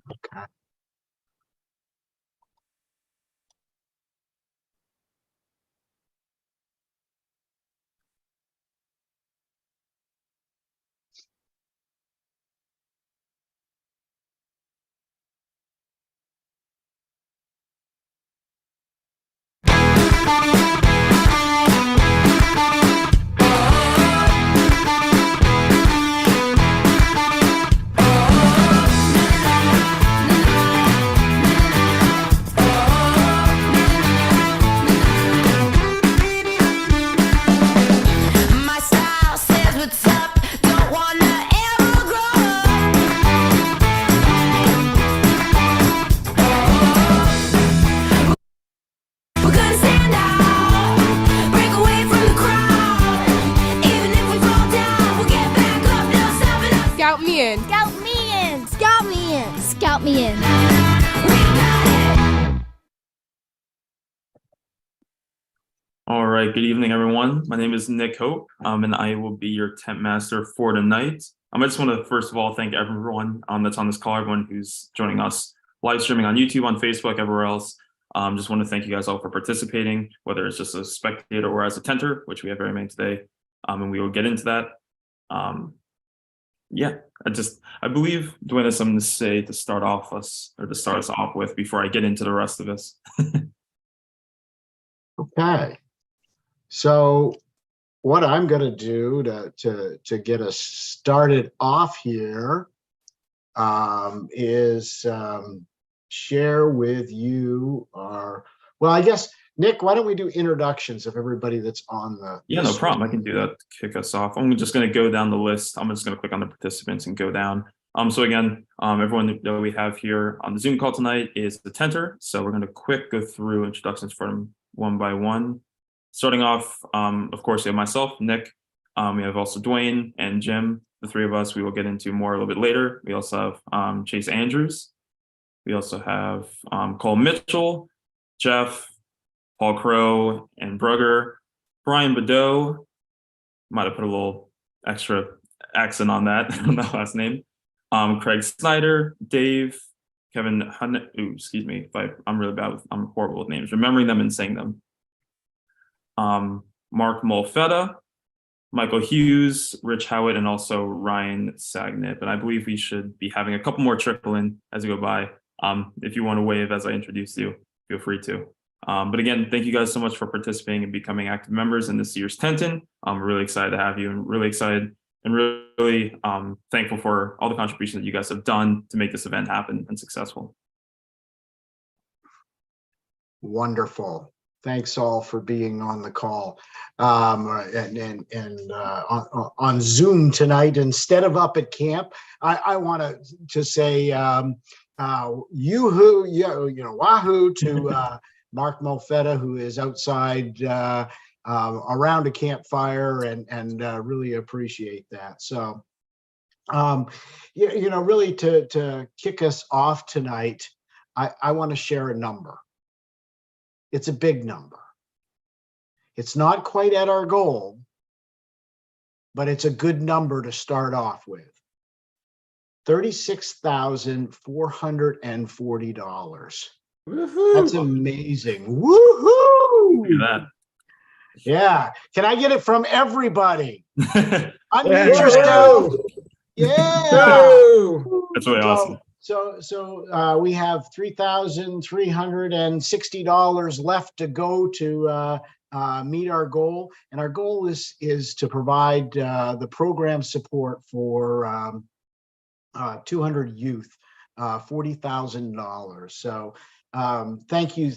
Okay. My style says what's up, don't wanna ever grow up. We're gonna stand out, break away from the crowd. Even if we fall down, we'll get back up, no stopping us. Scout me in. Scout me in. Scout me in. Scout me in. We got it. All right, good evening, everyone. My name is Nick Hope, and I will be your tent master for tonight. I just want to first of all thank everyone that's on this call, everyone who's joining us live streaming on YouTube, on Facebook, everywhere else. Just want to thank you guys all for participating, whether it's just a spectator or as a tenter, which we have very many today, and we will get into that. Yeah, I believe Dwayne has something to say to start us off with before I get into the rest of this. Okay. So what I'm going to do to get us started off here is share with you well, I guess, Nick, why don't we do introductions of everybody that's on the Yeah, no problem. I can do that to kick us off. I'm just going to go down the list. I'm just going to click on the participants and go down. So again, everyone that we have here on the Zoom call tonight is the tenter. So we're going to go through introductions for them one by one. Starting off, of course, we have myself, Nick. We have also Dwayne and Jim. The three of us, we will get into more a little bit later. We also have Chase Andrews. We also have Cole Mitchell, Jeff, Paul Crow, and Brugger. Brian Badeau, might have put a little extra accent on that last name. Craig Snyder, Dave, Kevin Hun. Excuse me, I'm really bad with, I'm horrible with names, remembering them and saying them. Mark Molfetta, Michael Hughes, Rich Howitt, and also Ryan Sagnip. And I believe we should be having a couple more trickle in as we go by. If you want to wave as I introduce you, feel free to. But again, thank you guys so much for participating and becoming active members in this year's Tenton. I'm really excited to have you and really excited and really thankful for all the contributions that you guys have done to make this event happen and successful. Wonderful. Thanks all for being on the call and on Zoom tonight instead of up at camp. I want to say wahoo to Mark Molfetta, who is outside around a campfire, and really appreciate that. So really to kick us off tonight, I want to share a number. It's a big number. It's not quite at our goal, but it's a good number to start off with. $36,440. That's amazing. Woohoo! Look at that. Yeah. Can I get it from everybody? Unmute Yeah. yourself. Yeah. That's really awesome. So we have $3,360 left to go to meet our goal, and our goal is to provide the program support for 200 youth, $40,000. So thank you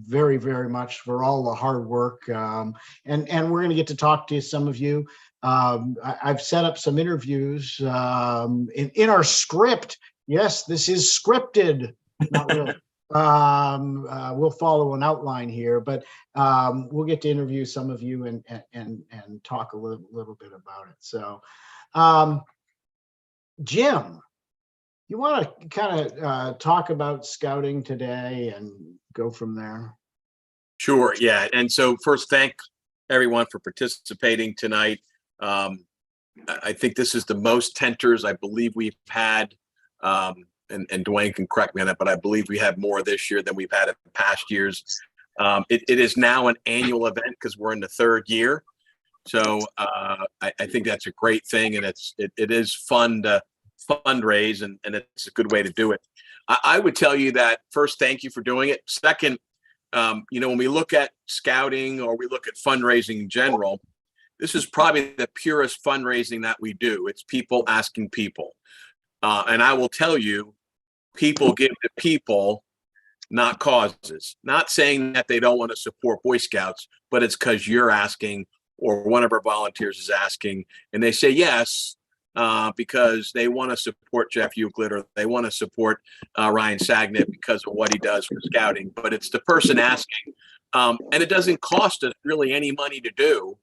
very, very much for all the hard work, and we're going to get to talk to some of you. I've set up some interviews in our script. Yes, this is scripted. Not really. We'll follow an outline here, but we'll get to interview some of you and talk a little bit about it. So, Jim, you want to kind of talk about scouting today and go from there? Sure, yeah. And so first, thank everyone for participating tonight. I think this is the most tenters I believe we've had and Dwayne can correct me on it, but I believe we have more this year than we've had in past years. It is now an annual event because we're in the third year. So I think that's a great thing, and it is fun to fundraise, and it's a good way to do it. I would tell you that first, thank you for doing it. Second, when we look at scouting or we look at fundraising in general, this is probably the purest fundraising that we do. It's people asking people. And I will tell you, people give to people, not causes. Not saying that they don't want to support Boy Scouts, but it's because you're asking or one of our volunteers is asking, and they say yes because they want to support Jeff Euclid or they want to support Ryan Sagnett because of what he does for scouting. But it's the person asking, and it doesn't cost us really any money to do.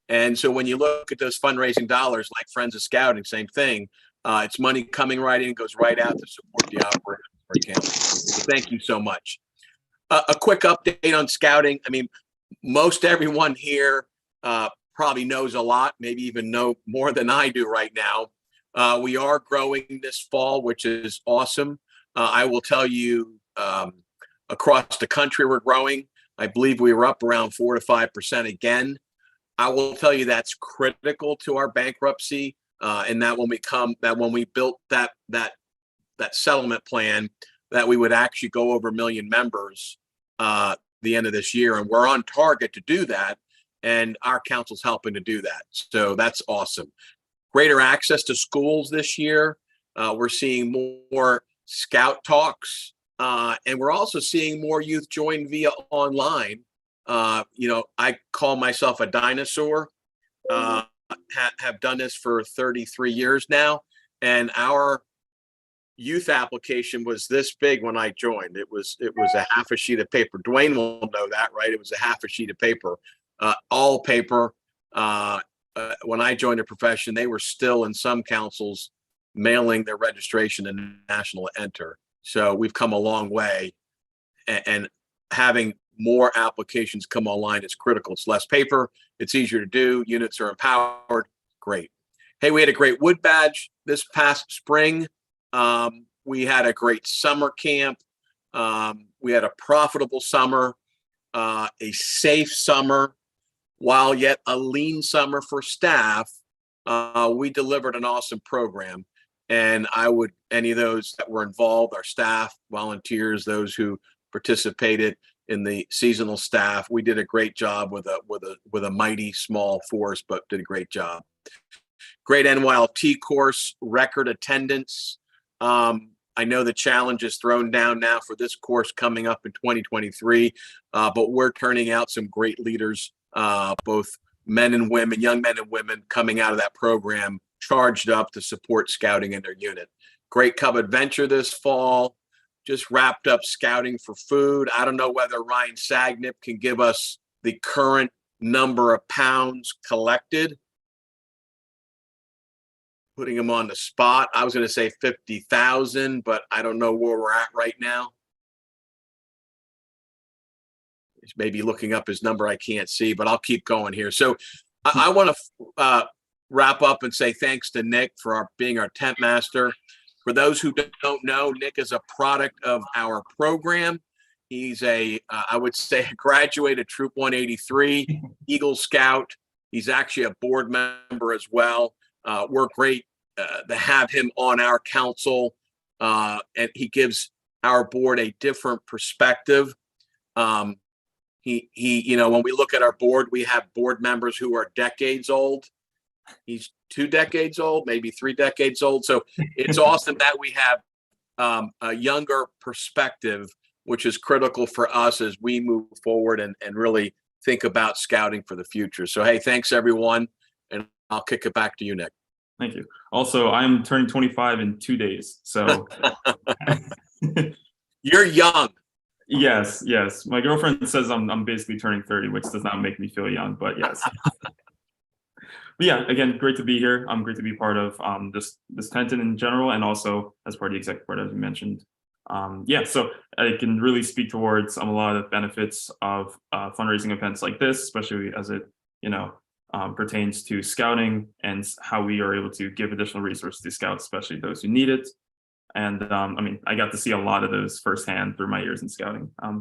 And so when you look at those fundraising dollars, like Friends of Scouting, same thing. It's money coming right in, goes right out to support the operator account. So thank you so much. A quick update on scouting. I mean, most everyone here probably knows a lot, maybe even know more than I do right now. We are growing this fall, which is awesome. I will tell you, across the country, we're growing. I believe we were up around 4 to 5% again. I will tell you that's critical to our bankruptcy, and that when we built that settlement plan, that we would actually go over 1 million members the end of this year, and we're on target to do that. And our council's helping to do that, so that's awesome. Greater access to schools this year. We're seeing more scout talks, and we're also seeing more youth join via online. I call myself a dinosaur. Have done this for 33 years now, and our youth application was this big when I joined. It was a half a sheet of paper. Dwayne will know that, right? It was a half a sheet of paper, all paper. When I joined the profession, they were still in some councils mailing their registration and national enter. So we've come a long way, and having more applications come online is critical. It's less paper. It's easier to do. Units are empowered. Great. Hey, we had a great wood badge this past spring. We had a great summer camp. We had a profitable summer, a safe summer, while yet a lean summer for staff. We delivered an awesome program. And any of those that were involved, our staff, volunteers, those who participated in the seasonal staff, we did a great job with a mighty small force, but did a great job. Great NYLT course, record attendance. I know the challenge is thrown down now for this course coming up in 2023, but we're turning out some great leaders, both men and women, young men and women coming out of that program, charged up to support scouting in their unit. Great Cub Adventure this fall. Just wrapped up scouting for food. I don't know whether Ryan Sagnett can give us the current number of pounds collected. Putting him on the spot. I was going to say 50,000, but I don't know where we're at right now. He's maybe looking up his number. I can't see, but I'll keep going here. So I want to wrap up and say thanks to Nick for being our tent master. For those who don't know, Nick is a product of our program. He's I would say, a graduated Troop 183, Eagle Scout. He's actually a board member as well. We're great to have him on our council, and he gives our board a different perspective. When we look at our board, we have board members who are decades old. He's 2 decades old, maybe 3 decades old. So it's awesome that we have a younger perspective, which is critical for us as we move forward and really think about scouting for the future. So, hey, thanks everyone. And I'll kick it back to you, Nick. Thank you. Also, I'm turning 25 in 2 days. So You're young. Yes. My girlfriend says I'm basically turning 30, which does not make me feel young, but yes. But yeah, again, great to be here. Great to be part of this tent in general, and also as part of the executive board, as you mentioned. So I can really speak towards a lot of the benefits of fundraising events like this, especially as it pertains to scouting and how we are able to give additional resources to scouts, especially those who need it. And I mean, I got to see a lot of those firsthand through my years in scouting. I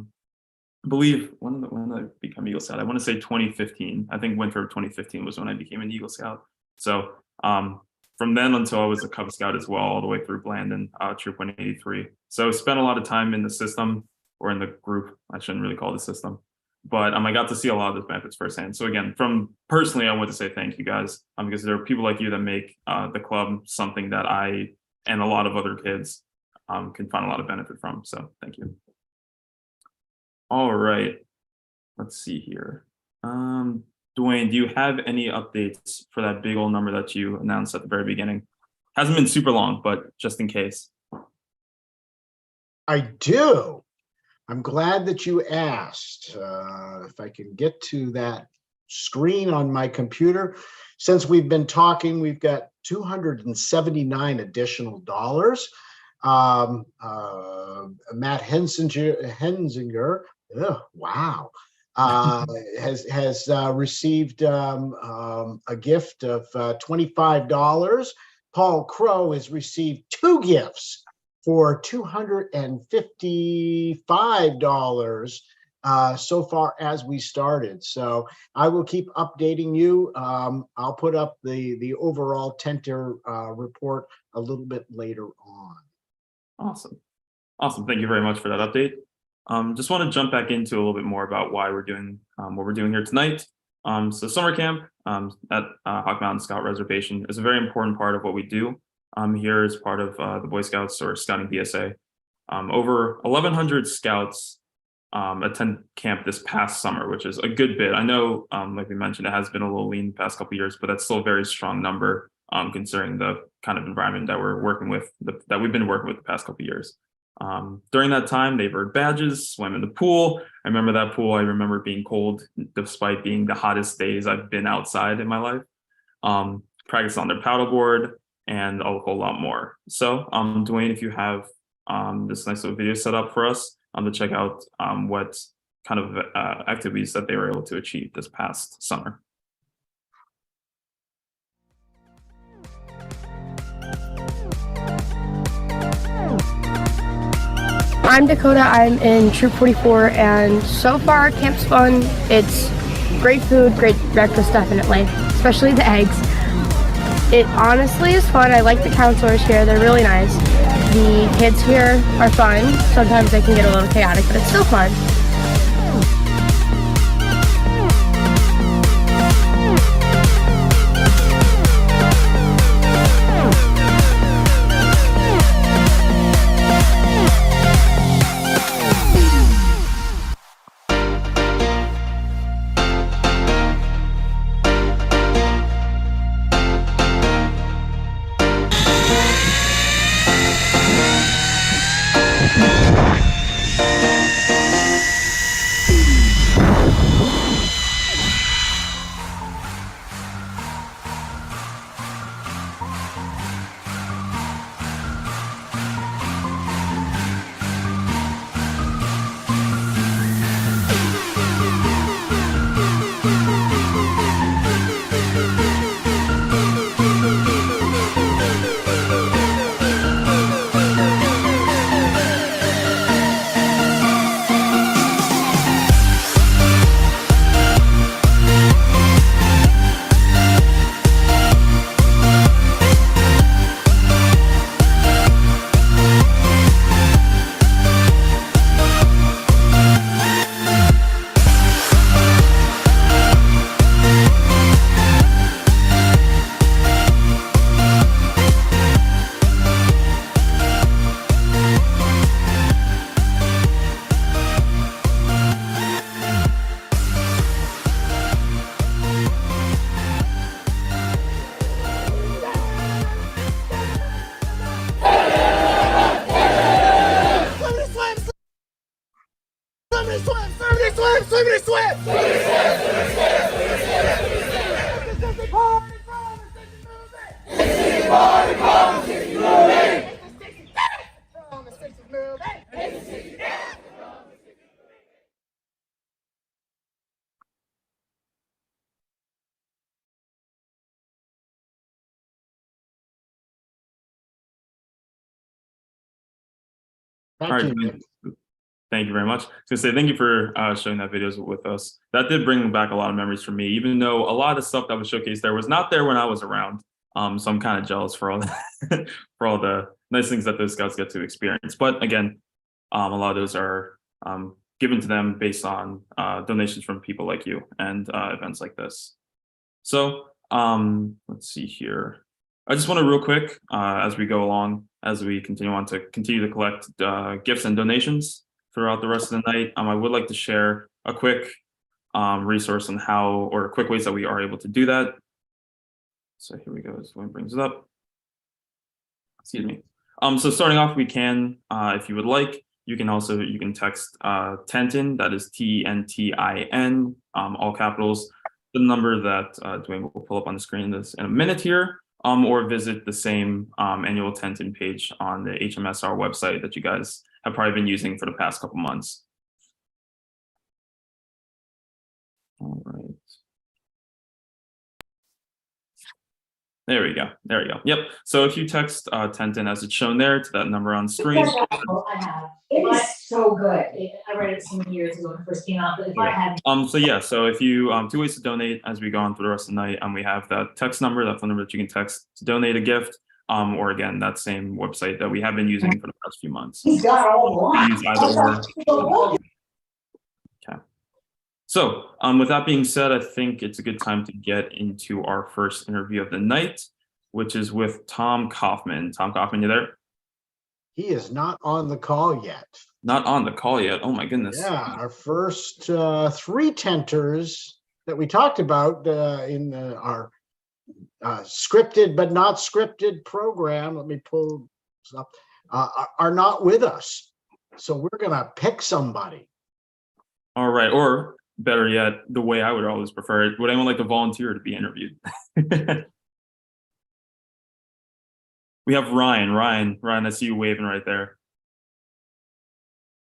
believe when did I become Eagle Scout? I want to say 2015. I think winter of 2015 was when I became an Eagle Scout. So from then until I was a Cub Scout as well, all the way through Blandon, Troop 183. So I spent a lot of time in the system, or in the group. I shouldn't really call it a system, but I got to see a lot of those benefits firsthand. So again, from personally, I want to say thank you guys, because there are people like you that make the club something that I and a lot of other kids can find a lot of benefit from. So thank you. All right, let's see here. Dwayne, do you have any updates for that big old number that you announced at the very beginning? Hasn't been super long, but just in case. I do. I'm glad that you asked. If I can get to that screen on my computer. Since we've been talking, we've got $279 additional dollars. Matt Hensinger, wow, has received a gift of $25. Paul Crow has received 2 gifts for $255 so far as we started. So I will keep updating you. I'll put up the overall tenter report a little bit later on. Awesome. Awesome. Thank you very much for that update. Just want to jump back into a little bit more about why we're doing what we're doing here tonight. So summer camp at Hawk Mountain Scout Reservation is a very important part of what we do here as part of the Boy Scouts or Scouting BSA. Over 1,100 scouts attend camp this past summer, which is a good bit. I know, like we mentioned, it has been a little lean the past couple of years, but that's still a very strong number considering the kind of environment that we're working with, that we've been working with the past couple of years. During that time, they've earned badges, swam in the pool. I remember that pool. I remember being cold despite being the hottest days I've been outside in my life. Practice on their paddleboard and a whole lot more. So, Dwayne, if you have this nice little video set up for us to check out what kind of activities that they were able to achieve this past summer. I'm Dakota. I'm in Troop 44, and so far camp's fun. It's great food, great breakfast definitely, especially the eggs. It honestly is fun. I like the counselors here. They're really nice. The kids here are fun. Sometimes they can get a little chaotic, but it's still fun. All Thank right. you, Nick. Thank you very much. So say thank you for showing that videos with us. That did bring back a lot of memories for me, even though a lot of stuff that was showcased there was not there when I was around. So I'm kind of jealous for all the for all the nice things that those scouts get to experience. But again, a lot of those are given to them based on donations from people like you and events like this. So let's see here. I just want to real quick as we go along, as we continue to collect gifts and donations throughout the rest of the night. I would like to share a quick resource on how, or quick ways that we are able to do that. So here we go. This one brings it up. Excuse me. So starting off, we can, if you would like, you can text Tentin, that is TNTIN, all capitals, the number that Dwayne will pull up on the screen in a minute here, or visit the same annual Tentin page on the HMSR website that you guys have probably been using for the past couple months. All right. There we go. There we go. Yep. So if you text Tentin as it's shown there to that number on screen. I have. It is so good. I read it some years ago when it first came out, but if I had. So yeah, so if you two ways to donate as we go on through the rest of the night, we have that text number, that phone number that you can text to donate a gift, or again that same website that we have been using for the past few months. He's got all the Use either or. Okay. So with that being said, I think it's a good time to get into our first interview of the night, which is with Tom Kaufman. Tom Kaufman, you there? He is not on the call yet. Not on the call yet. Oh my goodness. Yeah, our first three tenters that we talked about in our scripted but not scripted program, let me pull this up, are not with us. So we're gonna pick somebody. All right, or better yet, the way I would always prefer it, would anyone like to volunteer to be interviewed? We have Ryan. Ryan, I see you waving right there.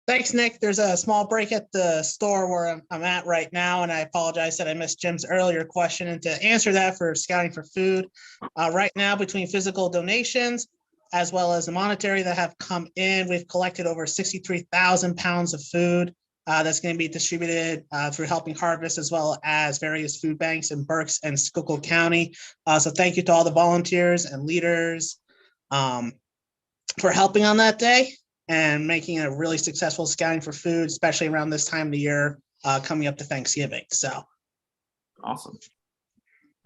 Thanks, Nick. There's a small break at the store where I'm at right now, and I apologize that I missed Jim's earlier question. And to answer that for Scouting for Food, right now between physical donations as well as the monetary that have come in, we've collected over 63,000 pounds of food that's going to be distributed through Helping Harvest as well as various food banks in Berks and Schuylkill County. So thank you to all the volunteers and leaders for helping on that day and making a really successful Scouting for Food, especially around this time of the year coming up to Thanksgiving. So awesome.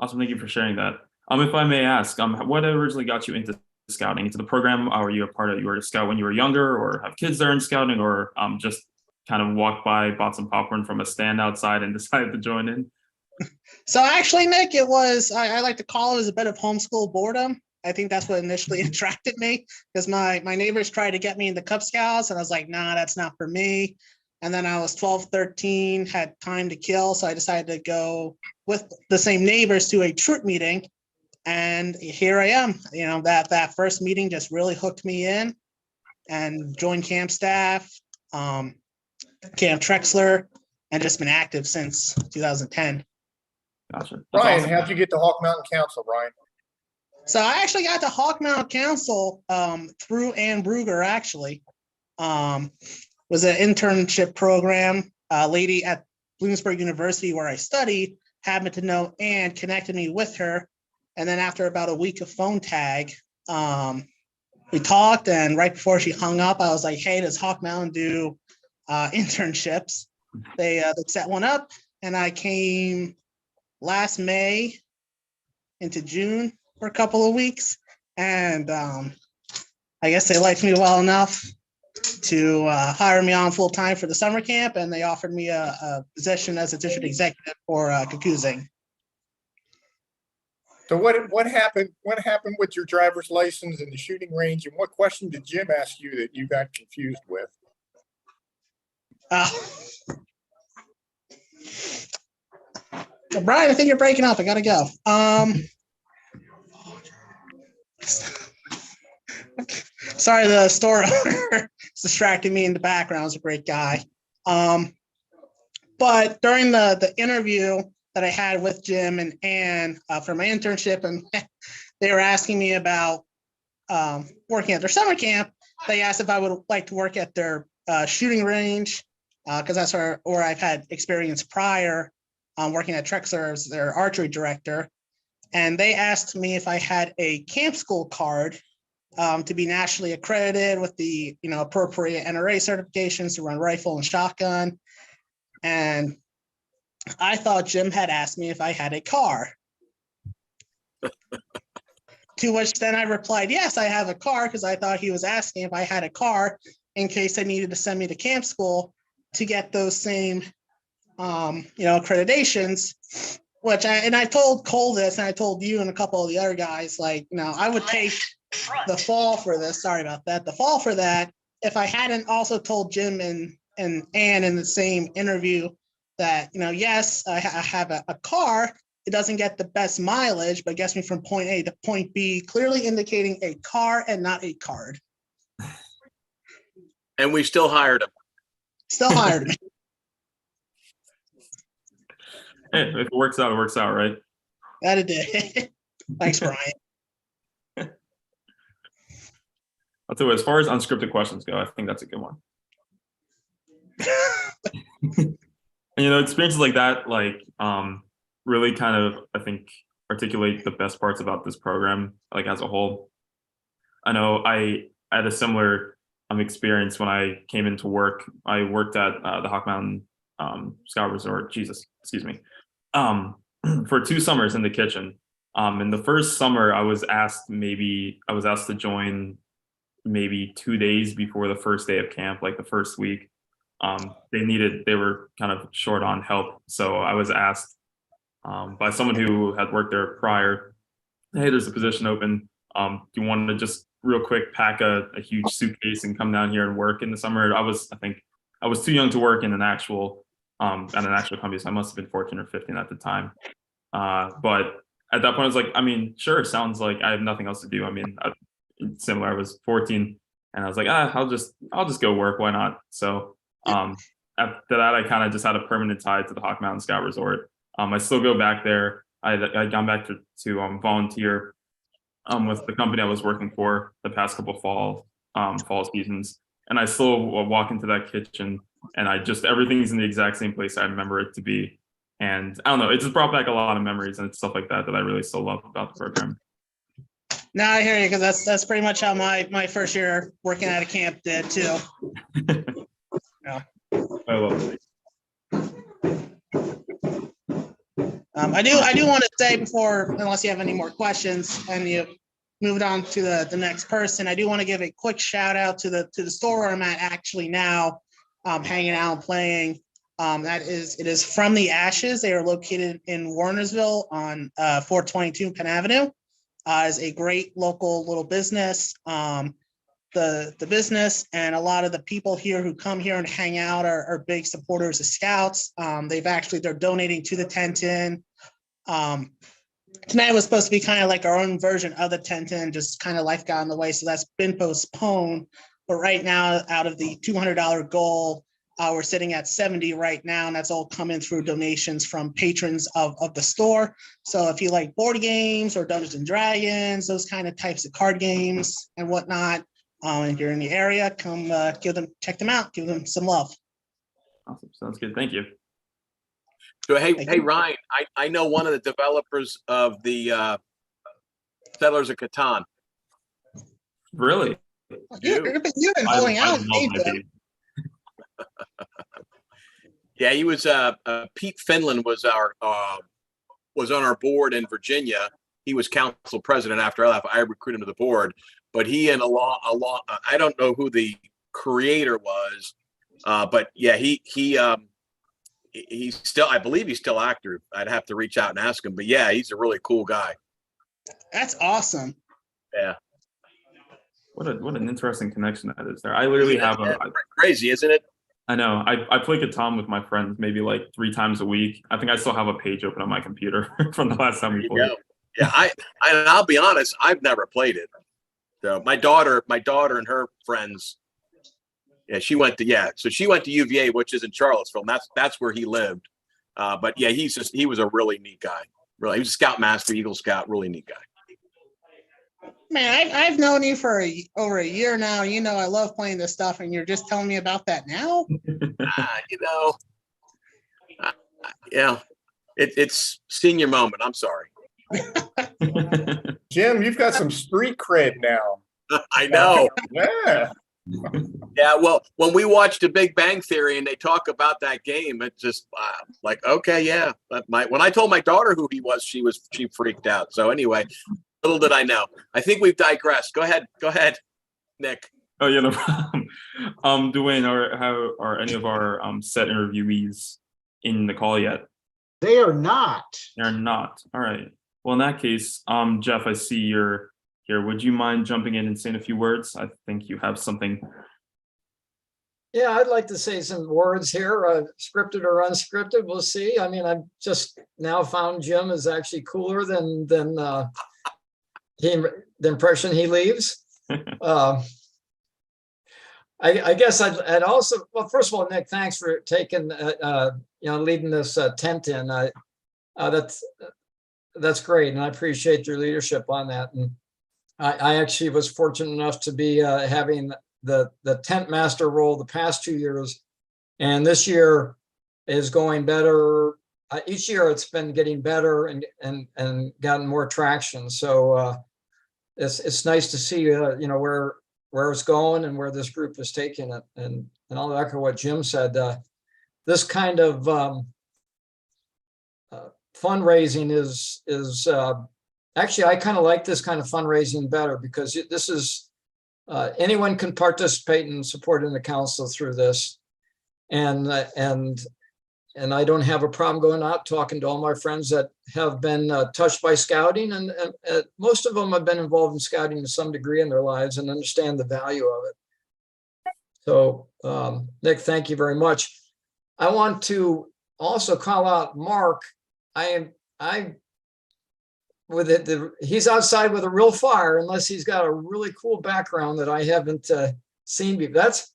Thank you for sharing that. If I may ask, what originally got you into scouting, into the program? Or were you were a scout when you were younger, or have kids there in scouting, or just kind of walked by, bought some popcorn from a stand outside and decided to join in? So actually, Nick, it was, I like to call it as a bit of homeschool boredom. I think that's what initially attracted me, because my neighbors tried to get me into Cub Scouts and I was like, nah, that's not for me. And then I was 12, 13, had time to kill. So I decided to go with the same neighbors to a troop meeting. And here I am. You know, that first meeting just really hooked me in and joined camp staff, Camp Trexler, and just been active since 2010. Gotcha. That's Ryan, awesome. how'd you get to Hawk Mountain Council, Ryan? So I actually got to Hawk Mountain Council through Ann Bruger, actually. Was an internship program. A lady at Bloomsburg University where I studied happened to know Ann, connected me with her. And then after about a week of phone tag, we talked, and right before she hung up, I was like, hey, does Hawk Mountain do internships? They set one up, and I came last May into June for a couple of weeks, and I guess they liked me well enough to hire me on full time for the summer camp, and they offered me a position as a district executive for Kukuzing. So what happened? What happened with your driver's license and the shooting range? And what question did Jim ask you that you got confused with? So Brian, I think you're breaking up. I gotta go. Sorry, the store owner is distracting me in the background. He's a great guy. But during the interview that I had with Jim and Ann for my internship, and they were asking me about working at their summer camp, they asked if I would like to work at their shooting range, because that's where I've had experience prior, working at Trexler as their archery director. And they asked me if I had a camp school card to be nationally accredited with the appropriate NRA certifications to run rifle and shotgun. And I thought Jim had asked me if I had a car. To which then I replied, yes, I have a car, because I thought he was asking if I had a car in case they needed to send me to camp school to get those same, accreditations. Which I told Cole this, and I told you and a couple of the other guys, like, I would take the fall for this. Sorry about that. The fall for that, if I hadn't also told Jim and Ann in the same interview that, yes, I have a car. It doesn't get the best mileage, but gets me from point A to point B, clearly indicating a car and not a card. And we still hired him. Still hired me. Hey, if it works out, it works out, right? That it did. Thanks, Brian. I'll tell you, as far as unscripted questions go, I think that's a good one. And, experiences like that, really kind of, I think, articulate the best parts about this program, as a whole. I know I had a similar experience when I came into work. I worked at the Hawk Mountain Scout Resort, for 2 summers in the kitchen. In the first summer, I was asked to join maybe 2 days before the first day of camp, the first week. They were kind of short on help. So I was asked by someone who had worked there prior, hey, there's a position open. Do you want to just real quick pack a huge suitcase and come down here and work in the summer? I think I was too young to work in an actual company, so I must have been 14 or 15 at the time. But at that point, I was like, sure, sounds like I have nothing else to do. Similar, I was 14 and I was like, I'll just go work. Why not? So after that, I kind of just had a permanent tie to the Hawk Mountain Scout Resort. I still go back there. I gone back to volunteer with the company I was working for the past couple fall seasons. And I still walk into that kitchen and everything's in the exact same place I remember it to be. And I don't know, it just brought back a lot of memories and stuff like that I really still love about the program. No, I hear you, because that's pretty much how my first year working at a camp did too. Yeah. I love it. I do want to say before, unless you have any more questions and you moved on to the next person, I do want to give a quick shout out to the store where I'm at actually now, hanging out and playing. It is From the Ashes. They are located in Warnersville on 422 Penn Avenue. Is a great local little business. The business and a lot of the people here who come here and hang out are big supporters of Scouts. They're donating to the 10-10. Tonight was supposed to be kind of like our own version of the 10-10, just kind of life got in the way, so that's been postponed. But right now, out of the $200 goal, we're sitting at 70 right now, and that's all coming through donations from patrons of the store. So if you like board games or Dungeons and Dragons, those kind of types of card games and whatnot, if you're in the area, come check them out, give them some love. Awesome, sounds good. Thank you. So hey Ryan, I know one of the developers of the Settlers of Catan. Really? You've been holding out. Yeah, he was. Pete Finland was on our board in Virginia. He was council president after I left. I recruited him to the board, but he and a lot. I don't know who the creator was, but yeah, he's still. I believe he's still active. I'd have to reach out and ask him, but yeah, he's a really cool guy. That's awesome. Yeah. What an interesting connection that is there. I literally have crazy, isn't it? I know. I play Catan with my friends maybe like 3 times a week. I think I still have a page open on my computer from the last time we played. Yeah, I'll be honest, I've never played it. So my daughter and her friends, she went to UVA, which is in Charlottesville, and that's where he lived. But yeah, he was a really neat guy. Really, he was a Scoutmaster, Eagle Scout, really neat guy. Man, I've known you for over a year now. You know I love playing this stuff, and you're just telling me about that now? You know, yeah, it's senior moment. I'm sorry. Jim, you've got some street cred now. I know. Yeah. Yeah, well, when we watch The Big Bang Theory and they talk about that game, it's just like, okay, yeah. But when I told my daughter who he was, she freaked out. So anyway, little did I know. I think we've digressed. Go ahead, Nick. Oh yeah, no problem. Dwayne, are any of our set interviewees in the call yet? They are not. They're not. All right. Well, in that case, Jeff, I see you're here. Would you mind jumping in and saying a few words? I think you have something. Yeah, I'd like to say some words here, scripted or unscripted. We'll see. I mean, I've just now found Jim is actually cooler than the impression he leaves. I guess I'd also, well, first of all, Nick, thanks for taking, leading this tent in. That's great, and I appreciate your leadership on that. And I actually was fortunate enough to be having the tent master role the past 2 years, and this year is going better. Each year it's been getting better and gotten more traction. So it's nice to see where it's going and where this group is taking it. And I'll echo what Jim said. This kind of fundraising is actually, I kind of like this kind of fundraising better, because this is anyone can participate and support in the council through this. And I don't have a problem going out talking to all my friends that have been touched by scouting, and most of them have been involved in scouting to some degree in their lives and understand the value of it. So Nick, thank you very much. I want to also call out Mark. He's outside with a real fire, unless he's got a really cool background that I haven't seen before. That's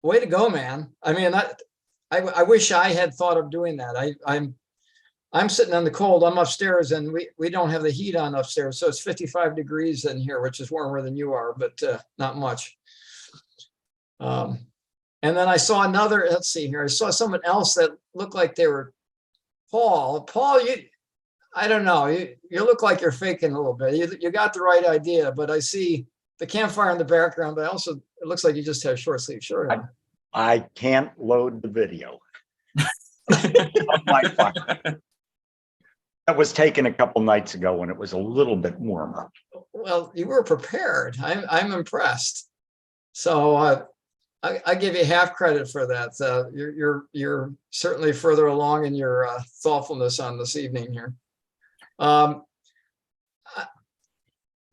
way to go, man. I mean, I wish I had thought of doing that. I'm sitting in the cold. I'm upstairs, and we don't have the heat on upstairs, so it's 55 degrees in here, which is warmer than you are, but not much. And then I saw another. Let's see here. I saw someone else that looked like they were Paul. Paul, I don't know. You look like you're faking a little bit. You got the right idea, but I see the campfire in the background. But also, it looks like you just have short sleeve shirt on. I can't load the video. That was taken a couple nights ago when it was a little bit warmer. Well, you were prepared. I'm impressed. So I give you half credit for that. You're certainly further along in your thoughtfulness on this evening here. Well,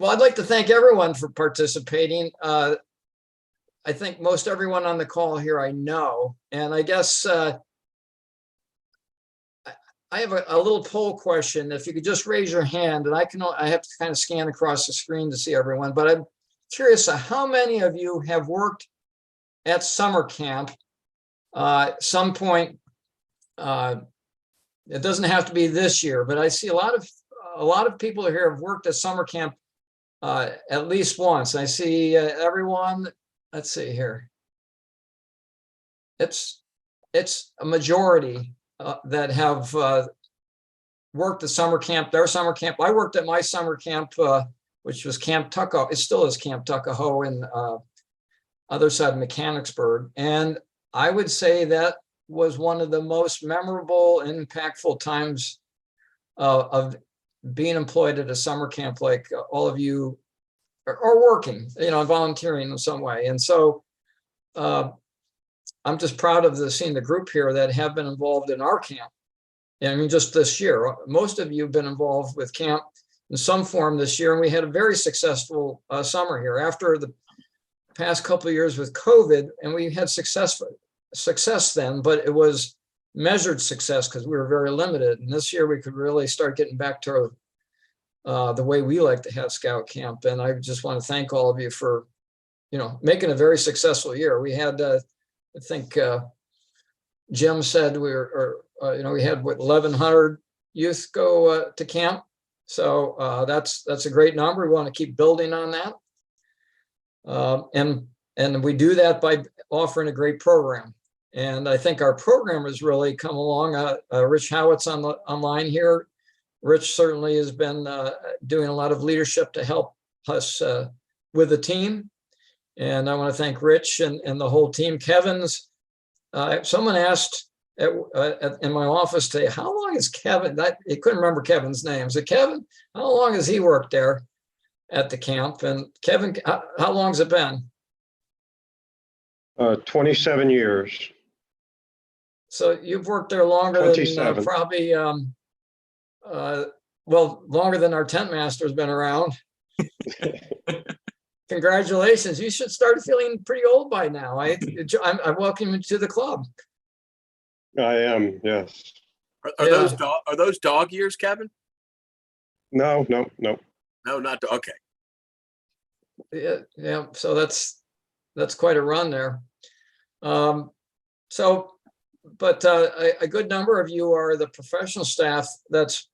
I'd like to thank everyone for participating. I think most everyone on the call here I know, and I guess I have a little poll question. If you could just raise your hand, and I have to kind of scan across the screen to see everyone, but I'm curious how many of you have worked at summer camp some point. It doesn't have to be this year, but I see a lot of people here have worked at summer camp at least once. I see everyone. Let's see here. It's a majority that have worked at summer camp, their summer camp. I worked at my summer camp, which was Camp Tuckahoe. It still is Camp Tuckahoe in other side of Mechanicsburg. And I would say that was one of the most memorable, impactful times of being employed at a summer camp, like all of you are working, volunteering in some way. And so I'm just proud of seeing the group here that have been involved in our camp. And I mean, just this year, most of you have been involved with camp in some form this year. And we had a very successful summer here after the past couple of years with COVID, and we had success then, but it was measured success because we were very limited. And this year we could really start getting back to the way we like to have scout camp. And I just want to thank all of you for, making a very successful year. We had, I think Jim said we had 1,100 youth go to camp. So that's a great number. We want to keep building on that. And we do that by offering a great program. And I think our program has really come along. Rich Howitt's online here. Rich certainly has been doing a lot of leadership to help us with the team. And I want to thank Rich and the whole team. Kevin's, someone asked in my office today, how long is Kevin? I couldn't remember Kevin's name. So Kevin, how long has he worked there at the camp? And Kevin, how long has it been? 27 years. So you've worked there longer than 27. probably, well, longer than our tent master's been around. Congratulations. You should start feeling pretty old by now. I welcome you to the club. I am, yes. Are those dog years, Kevin? No. No, not okay. Yeah. So that's quite a run there. But a good number of you are the professional staff that's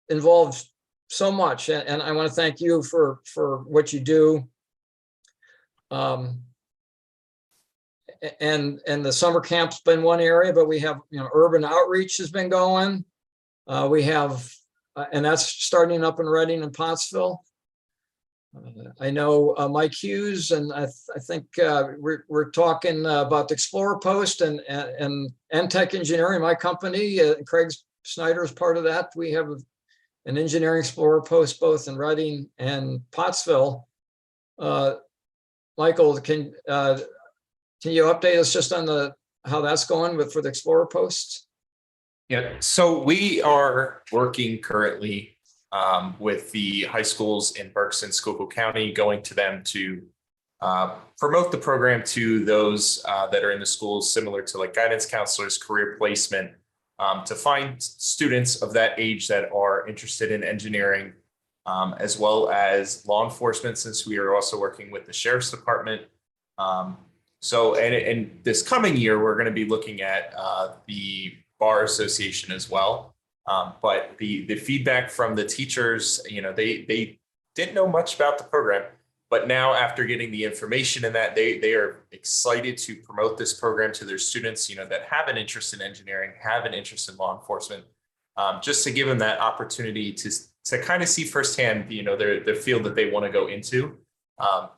involved so much, and I want to thank you for what you do. And the summer camp's been one area, but we have, urban outreach has been going. We have, and that's starting up and Reading and Pottsville. I know Mike Hughes, and I think we're talking about the Explorer Post and Tech Engineering, my company. Craig Snyder is part of that. We have an engineering Explorer Post both in Reading and Pottsville. Michael, can you update us just on how that's going for the Explorer Posts? Yeah, so we are working currently with the high schools in Berks and Schuylkill County, going to them to promote the program to those that are in the schools, similar to like guidance counselors, career placement, to find students of that age that are interested in engineering, as well as law enforcement, since we are also working with the Sheriff's Department. So, and this coming year, we're going to be looking at the Bar Association as well. But the feedback from the teachers, they didn't know much about the program, but now after getting the information in that, they are excited to promote this program to their students, that have an interest in engineering, have an interest in law enforcement, just to give them that opportunity to kind of see firsthand, the field that they want to go into,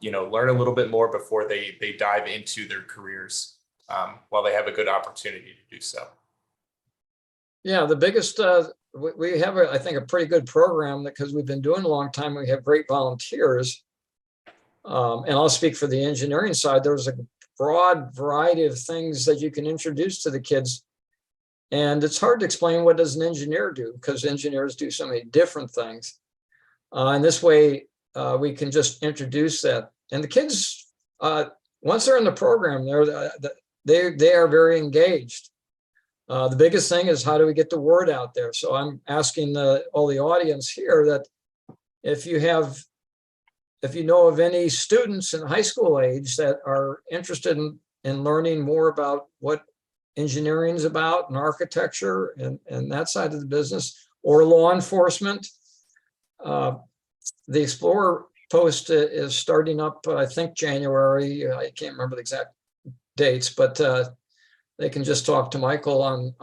learn a little bit more before they dive into their careers, while they have a good opportunity to do so. Yeah, the biggest, we have, I think, a pretty good program because we've been doing a long time. We have great volunteers. And I'll speak for the engineering side. There's a broad variety of things that you can introduce to the kids. And it's hard to explain what does an engineer do, because engineers do so many different things. And this way, we can just introduce that. And the kids, once they're in the program, they are very engaged. The biggest thing is, how do we get the word out there? So I'm asking all the audience here that if you know of any students in high school age that are interested in learning more about what engineering is about and architecture and that side of the business, or law enforcement, the Explorer Post is starting up, I think January. I can't remember the exact dates, but they can just talk to Michael on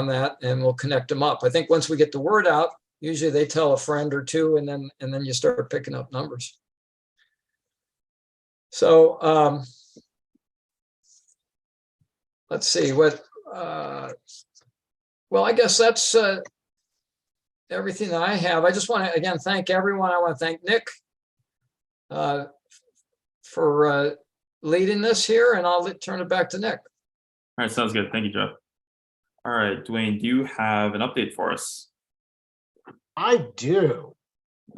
that, and we'll connect them up. I think once we get the word out, usually they tell a friend or two, and then you start picking up numbers. So let's see what. Well, I guess that's everything that I have. I just want to again thank everyone. I want to thank Nick for leading this here, and I'll turn it back to Nick. All right, sounds good. Thank you, Jeff. All right, Dwayne, do you have an update for us? I do.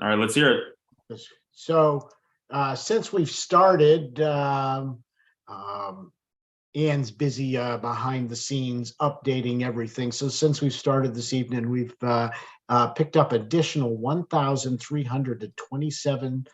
All right, let's hear it. So since we've started, Ann's busy behind the scenes updating everything. So since we've started this evening, we've picked up additional $1,327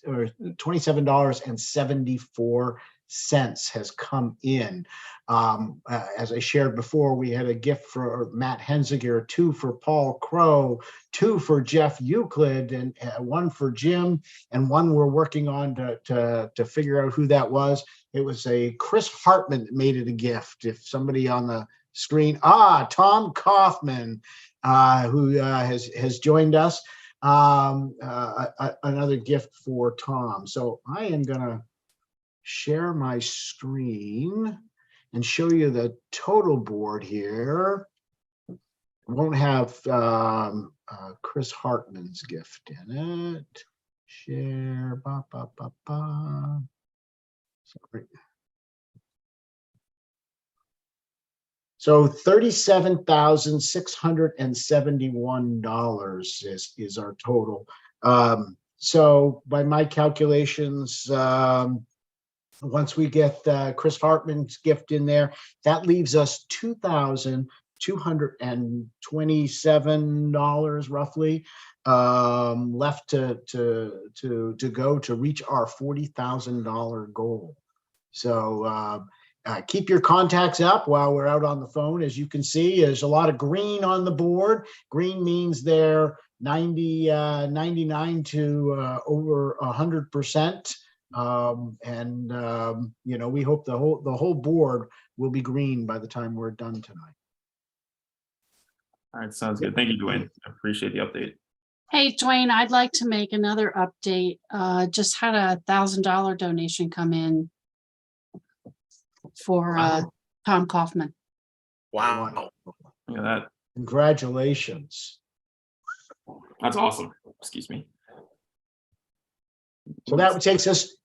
or $27.74 cents has come in. As I shared before, we had a gift for Matt Henziger, 2 for Paul Crow, 2 for Jeff Euclid, and 1 for Jim, and 1 we're working on to figure out who that was. It was a Chris Hartman that made it a gift. If somebody on the screen, Tom Kaufman, who has joined us. Another gift for Tom. So I am gonna share my screen and show you the total board here. Won't have Chris Hartman's gift in it. Share, Sorry. So $37,671 is our total. So by my calculations, once we get Chris Hartman's gift in there, that leaves us $2,227 roughly left to go to reach our $40,000 goal. So keep your contacts up while we're out on the phone. As you can see, there's a lot of green on the board. Green means they're 99 to over 100%. We hope the whole board will be green by the time we're done tonight. All right, sounds good. Thank you, Dwayne. I appreciate the update. Hey, Dwayne, I'd like to make another update. Just had a $1,000 donation come in for Tom Kaufman. Wow. Look at that. Congratulations. That's awesome. Excuse me. So that takes us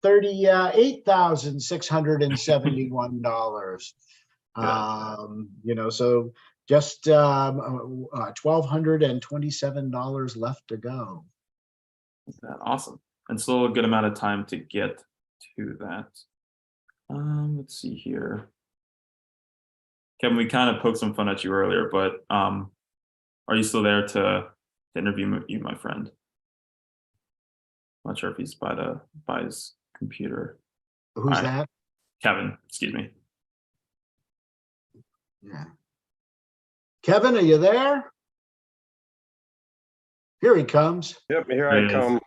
$38,671. So just $1,227 left to go. Awesome. And still a good amount of time to get to that. Let's see here. Kevin, we kind of poked some fun at you earlier, but are you still there to interview you, my friend? Not sure if he's by his computer. Who's that? Kevin, excuse me. Yeah. Kevin, are you there? Here he comes. Yep, here I come.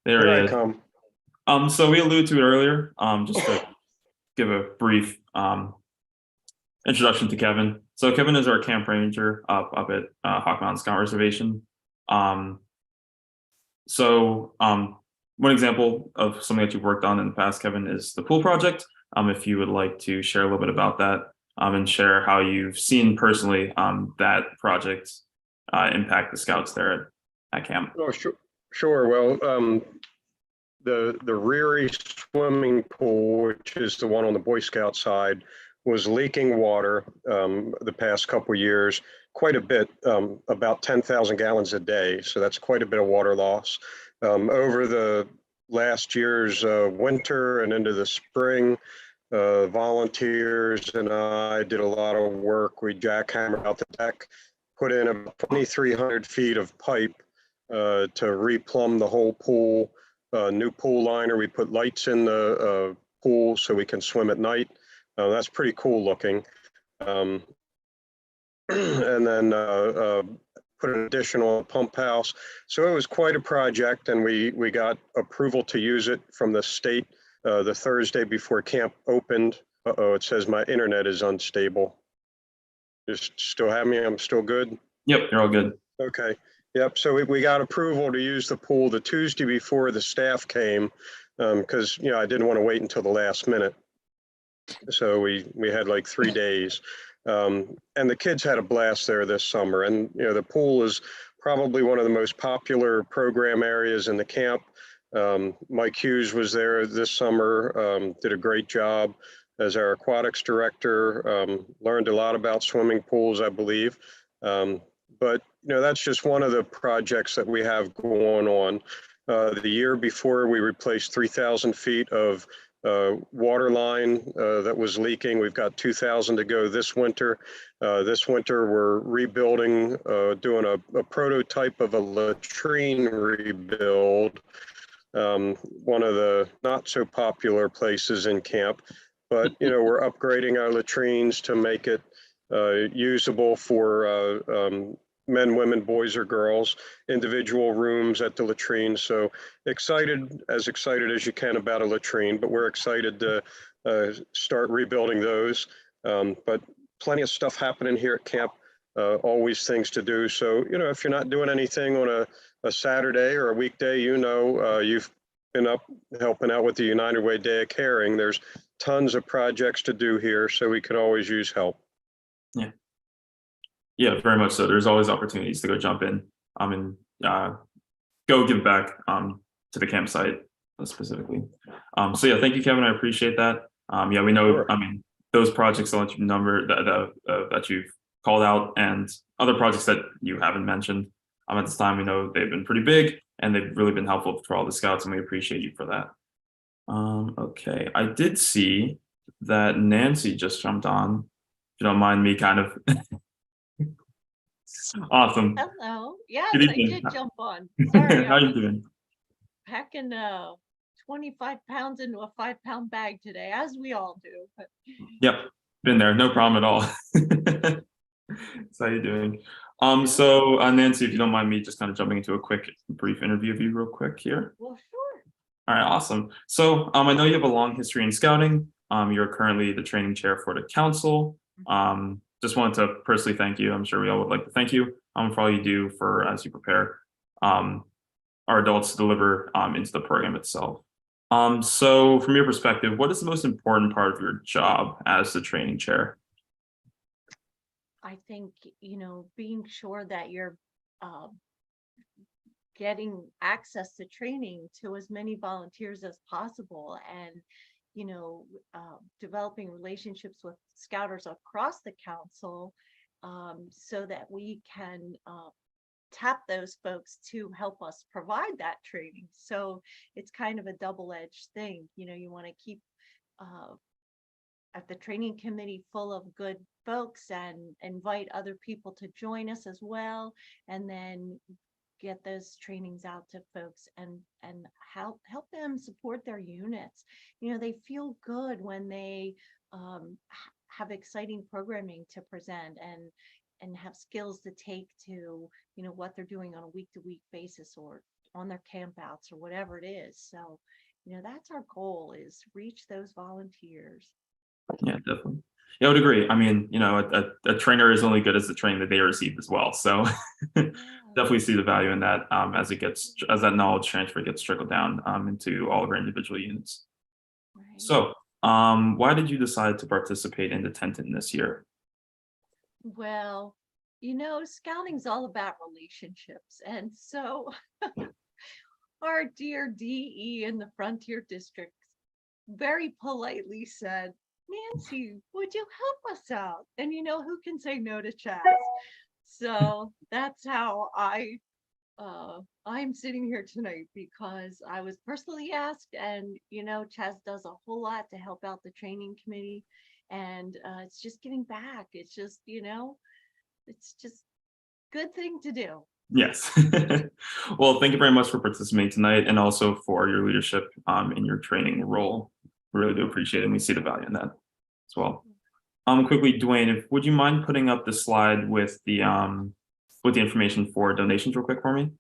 There Here he I is. come. So we alluded to it earlier, just to give a brief introduction to Kevin. So Kevin is our camp ranger up at Hawk Mountain Scout Reservation. One example of something that you've worked on in the past, Kevin, is the pool project. If you would like to share a little bit about that and share how you've seen personally that project impact the scouts there at camp. Oh, sure. Well, the Reary swimming pool, which is the one on the Boy Scout side, was leaking water the past couple of years, quite a bit, about 10,000 gallons a day. So that's quite a bit of water loss. Over the last year's winter and into the spring, volunteers and I did a lot of work. We jackhammered out the deck, put in about 2,300 feet of pipe to replumb the whole pool, new pool liner. We put lights in the pool so we can swim at night. That's pretty cool looking. And then put an additional pump house. So it was quite a project, and we got approval to use it from the state the Thursday before camp opened. Uh-oh, it says my internet is unstable. Just still have me? I'm still good? Yep, you're all good. Okay. Yep. So we got approval to use the pool the Tuesday before the staff came, because I didn't want to wait until the last minute. So we had like 3 days, and the kids had a blast there this summer. And the pool is probably one of the most popular program areas in the camp. Mike Hughes was there this summer, did a great job as our aquatics director. Learned a lot about swimming pools, I believe. But that's just one of the projects that we have going on. The year before, we replaced 3,000 feet of water line that was leaking. We've got 2,000 to go this winter. This winter, we're rebuilding, doing a prototype of a latrine rebuild one of the not so popular places in camp. But, we're upgrading our latrines to make it usable for men, women, boys, or girls, individual rooms at the latrine. So excited as you can about a latrine, but we're excited to start rebuilding those. But plenty of stuff happening here at camp, always things to do. So, if you're not doing anything on a Saturday or a weekday, you've been up helping out with the United Way Day of Caring. There's tons of projects to do here, so we could always use help. Yeah, very much so. There's always opportunities to go jump in and go give back to the campsite specifically. So yeah, thank you, Kevin. I appreciate that. Yeah, we know. Sure. I mean, those projects that that you've called out and other projects that you haven't mentioned at this time, we know they've been pretty big and they've really been helpful for all the scouts, and we appreciate you for that. Okay, I did see that Nancy just jumped on. If you don't mind me kind of. Awesome. Hello. Yes, Good I evening. did jump on. Sorry, How I you was doing? packing 25 pounds into a 5-pound bag today, as we all do. But Yep, been there. No problem at all. So how you doing? So Nancy, if you don't mind me just kind of jumping into a quick, brief interview of you real quick here. well, sure. All right, awesome. So I know you have a long history in scouting. You're currently the training chair for the council. Just wanted to personally thank you. I'm sure we all would like to thank you for all you do for as you prepare our adults to deliver into the program itself. So from your perspective, what is the most important part of your job as the training chair? I think, being sure that you're getting access to training to as many volunteers as possible, and developing relationships with scouters across the council, so that we can tap those folks to help us provide that training. So it's kind of a double-edged thing. You want to keep at the training committee full of good folks and invite other people to join us as well, and then get those trainings out to folks and help them support their units. They feel good when they have exciting programming to present and have skills to take to what they're doing on a week-to-week basis or on their campouts or whatever it is. So that's our goal, is reach those volunteers. Yeah, definitely. Yeah, I would agree. I mean, a trainer is only good as the training that they receive as well. So definitely see the value in that as that knowledge transfer gets trickled down into all of our individual units. Right. So why did you decide to participate in the Tenton this year? Well, scouting's all about relationships. And so our dear DE in the Frontier District very politely said, Nancy, would you help us out? And who can say no to Chaz? So that's how I'm sitting here tonight, because I was personally asked, and Chaz does a whole lot to help out the training committee, and it's just giving back. It's just it's just good thing to do. Yes. Well, thank you very much for participating tonight, and also for your leadership in your training role. We really do appreciate it, and we see the value in that as well. Quickly, Dwayne, would you mind putting up the slide with the information for donations real quick for me?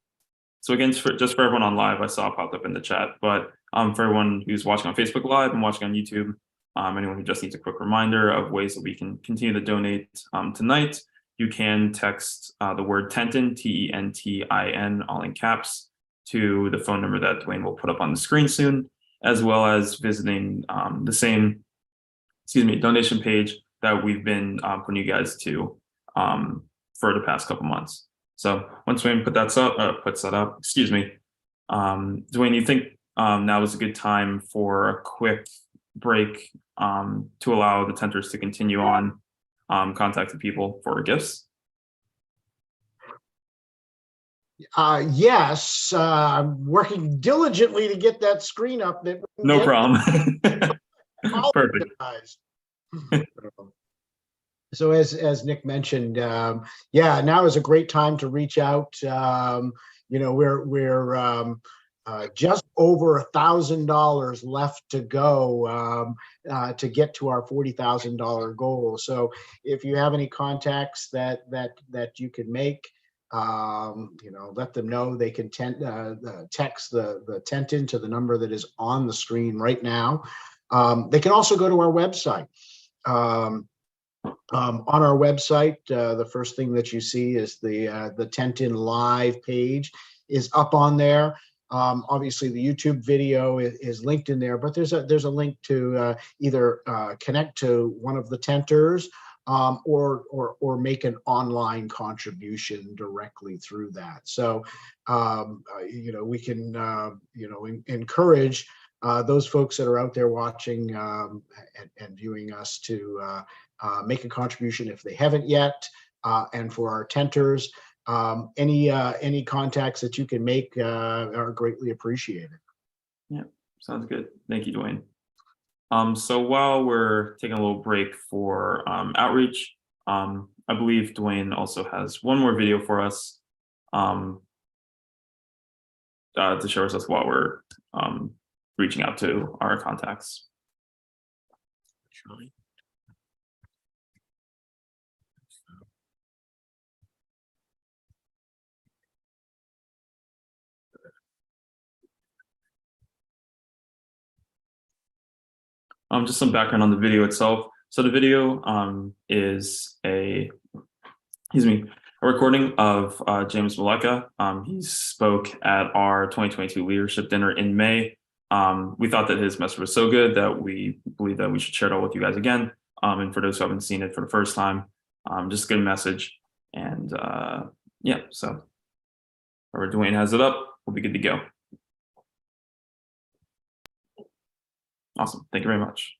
So again, just for everyone on live, I saw it popped up in the chat, but for everyone who's watching on Facebook Live and watching on YouTube, anyone who just needs a quick reminder of ways that we can continue to donate tonight, you can text the word Tenton, TENTIN, all in caps, to the phone number that Dwayne will put up on the screen soon, as well as visiting the same, donation page that we've been putting you guys to for the past couple months. So once Dwayne puts that up, Dwayne, you think now is a good time for a quick break to allow the tenters to continue on contacting people for gifts? Yes, I'm working diligently to get that screen up. No problem. Perfect. So as Nick mentioned, yeah, now is a great time to reach out. We're just over $1,000 left to go to get to our $40,000 goal. So if you have any contacts that you can make, let them know. They can text the tent into the number that is on the screen right now. They can also go to our website. On our website, the first thing that you see is the Tent In Live page is up on there. Obviously, the YouTube video is linked in there, but there's a link to either connect to one of the tenters or make an online contribution directly through that. So, we can, encourage those folks that are out there watching and viewing us to make a contribution if they haven't yet. And for our tenters, any contacts that you can make are greatly appreciated. Yeah, sounds good. Thank you, Dwayne. So while we're taking a little break for outreach, I believe Dwayne also has one more video for us to show us while we're reaching out to our contacts. Just some background on the video itself. So the video is a recording of James Maleka. He spoke at our 2022 leadership dinner in May. We thought that his message was so good that we believe that we should share it all with you guys again. And for those who haven't seen it for the first time, just a good message. And yeah, so wherever Dwayne has it up, we'll be good to go. Awesome. Thank you very much.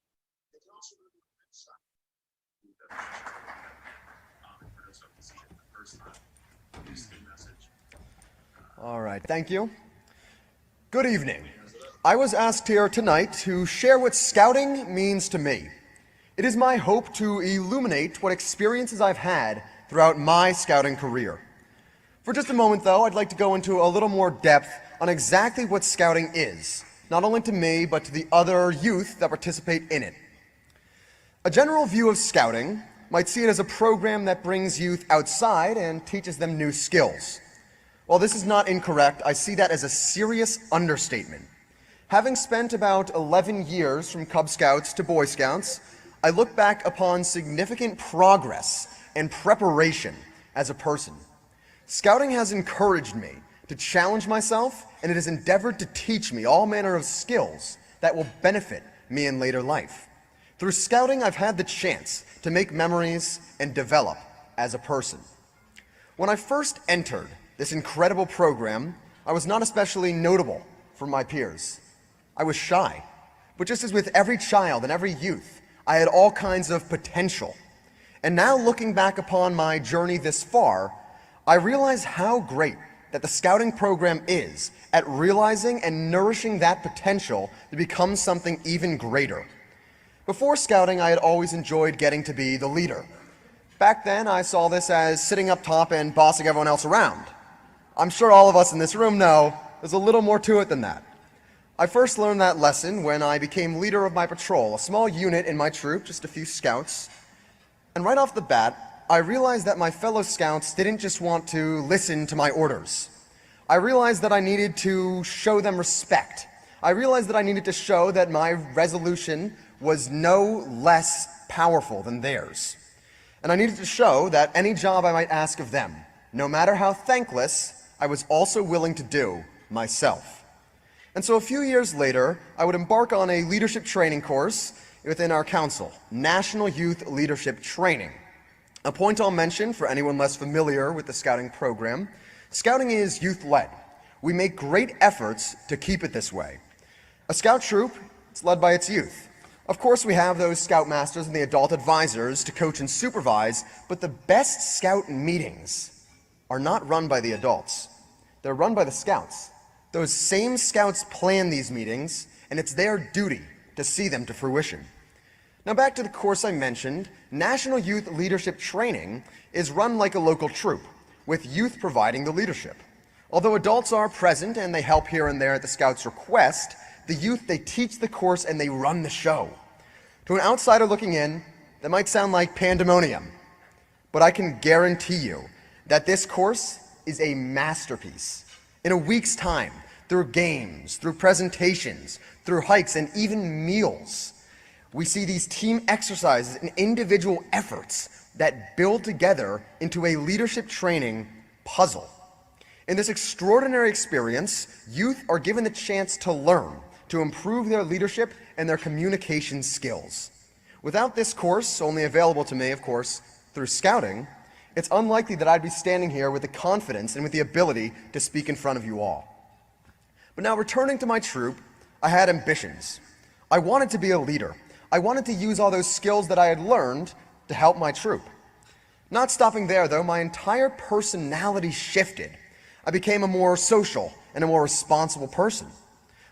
All right, thank you. Good evening. I was asked here tonight to share what scouting means to me. It is my hope to illuminate what experiences I've had throughout my scouting career. For just a moment, though, I'd like to go into a little more depth on exactly what scouting is, not only to me, but to the other youth that participate in it. A general view of scouting might see it as a program that brings youth outside and teaches them new skills. While this is not incorrect, I see that as a serious understatement. Having spent about 11 years from Cub Scouts to Boy Scouts, I look back upon significant progress and preparation as a person. Scouting has encouraged me to challenge myself, and it has endeavored to teach me all manner of skills that will benefit me in later life. Through scouting, I've had the chance to make memories and develop as a person. When I first entered this incredible program, I was not especially notable from my peers. I was shy, but just as with every child and every youth, I had all kinds of potential. And now looking back upon my journey this far, I realize how great that the scouting program is at realizing and nourishing that potential to become something even greater. Before scouting, I had always enjoyed getting to be the leader. Back then, I saw this as sitting up top and bossing everyone else around. I'm sure all of us in this room know there's a little more to it than that. I first learned that lesson when I became leader of my patrol, a small unit in my troop, just a few scouts. And right off the bat, I realized that my fellow scouts didn't just want to listen to my orders. I realized that I needed to show them respect. I realized that I needed to show that my resolution was no less powerful than theirs. And I needed to show that any job I might ask of them, no matter how thankless, I was also willing to do myself. And so a few years later, I would embark on a leadership training course within our council, National Youth Leadership Training. A point I'll mention for anyone less familiar with the scouting program, scouting is youth-led. We make great efforts to keep it this way. A scout troop is led by its youth. Of course, we have those scoutmasters and the adult advisors to coach and supervise, but the best scout meetings are not run by the adults. They're run by the scouts. Those same scouts plan these meetings, and it's their duty to see them to fruition. Now back to the course I mentioned, National Youth Leadership Training is run like a local troop, with youth providing the leadership. Although adults are present and they help here and there at the Scouts' request, the youth, they teach the course and they run the show. To an outsider looking in, that might sound like pandemonium, but I can guarantee you that this course is a masterpiece. In a week's time, through games, through presentations, through hikes, and even meals, we see these team exercises and individual efforts that build together into a leadership training puzzle. In this extraordinary experience, youth are given the chance to learn, to improve their leadership and their communication skills. Without this course, only available to me, of course, through Scouting, it's unlikely that I'd be standing here with the confidence and with the ability to speak in front of you all. But now, returning to my troop, I had ambitions. I wanted to be a leader. I wanted to use all those skills that I had learned to help my troop. Not stopping there, though, my entire personality shifted. I became a more social and a more responsible person.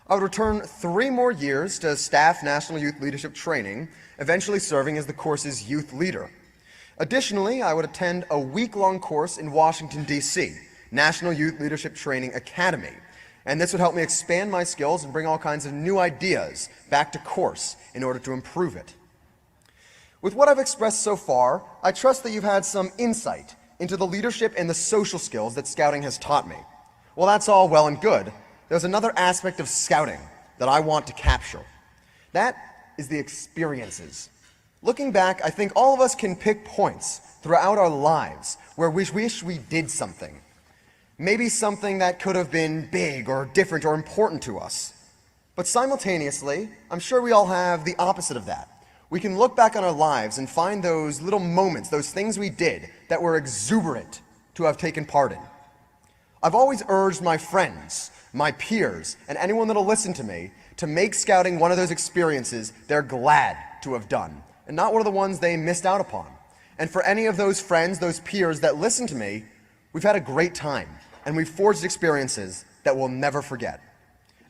I would return 3 more years to Staff National Youth Leadership Training, eventually serving as the course's youth leader. Additionally, I would attend a week-long course in Washington, D.C., National Youth Leadership Training Academy, and this would help me expand my skills and bring all kinds of new ideas back to course in order to improve it. With what I've expressed so far, I trust that you've had some insight into the leadership and the social skills that Scouting has taught me. Well, that's all well and good. There's another aspect of Scouting that I want to capture. That is the experiences. Looking back, I think all of us can pick points throughout our lives where we wish we did something. Maybe something that could have been big or different or important to us. But simultaneously, I'm sure we all have the opposite of that. We can look back on our lives and find those little moments, those things we did that were exuberant to have taken part in. I've always urged my friends, my peers, and anyone that'll listen to me to make Scouting one of those experiences they're glad to have done, and not one of the ones they missed out upon. And for any of those friends, those peers that listen to me, we've had a great time, and we've forged experiences that we'll never forget.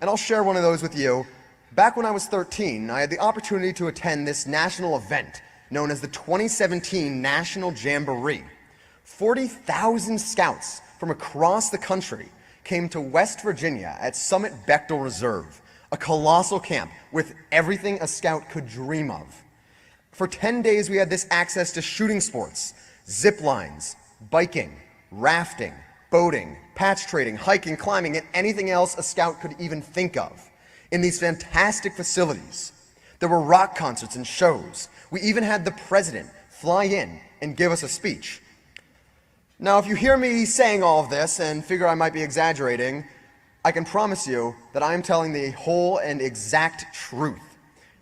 And I'll share one of those with you. Back when I was 13, I had the opportunity to attend this national event known as the 2017 National Jamboree. 40,000 scouts from across the country came to West Virginia at Summit Bechtel Reserve, a colossal camp with everything a scout could dream of. For 10 days, we had this access to shooting sports, zip lines, biking, rafting, boating, patch trading, hiking, climbing, and anything else a scout could even think of. In these fantastic facilities, there were rock concerts and shows. We even had the president fly in and give us a speech. Now, if you hear me saying all of this and figure I might be exaggerating, I can promise you that I am telling the whole and exact truth.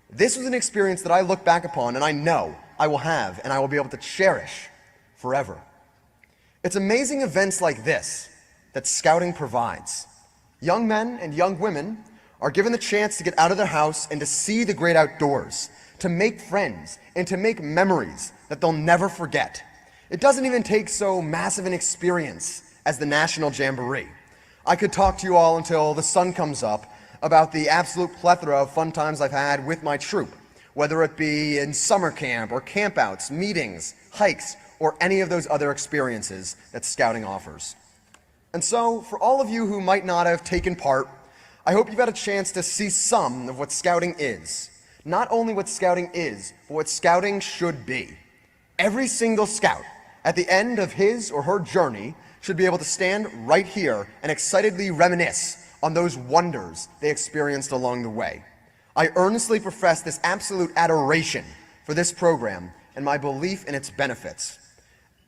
This was an experience that I look back upon and I know I will have and I will be able to cherish forever. It's amazing events like this that Scouting provides. Young men and young women are given the chance to get out of their house and to see the great outdoors, to make friends and to make memories that they'll never forget. It doesn't even take so massive an experience as the National Jamboree. I could talk to you all until the sun comes up about the absolute plethora of fun times I've had with my troop, whether it be in summer camp or campouts, meetings, hikes, or any of those other experiences that Scouting offers. And so, for all of you who might not have taken part, I hope you've had a chance to see some of what Scouting is. Not only what Scouting is, but what Scouting should be. Every single scout, at the end of his or her journey, should be able to stand right here and excitedly reminisce on those wonders they experienced along the way. I earnestly profess this absolute adoration for this program and my belief in its benefits.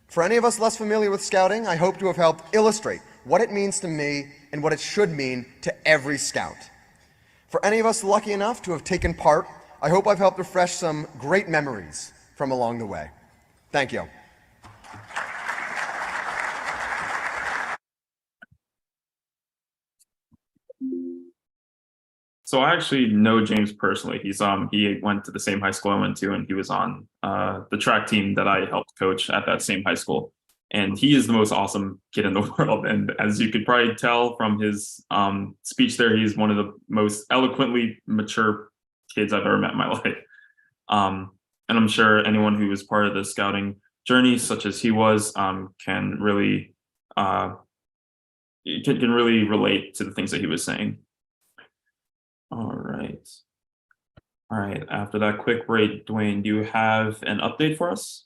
For any of us less familiar with Scouting, I hope to have helped illustrate what it means to me and what it should mean to every scout. For any of us lucky enough to have taken part, I hope I've helped refresh some great memories from along the way. Thank you. So I actually know James personally. He went to the same high school I went to, and he was on the track team that I helped coach at that same high school. And he is the most awesome kid in the world. And as you could probably tell from his speech there, he's one of the most eloquently mature kids I've ever met in my life. And I'm sure anyone who was part of the Scouting journey, such as he was, can really you can really relate to the things that he was saying. All right. All right. After that quick break, Dwayne, do you have an update for us?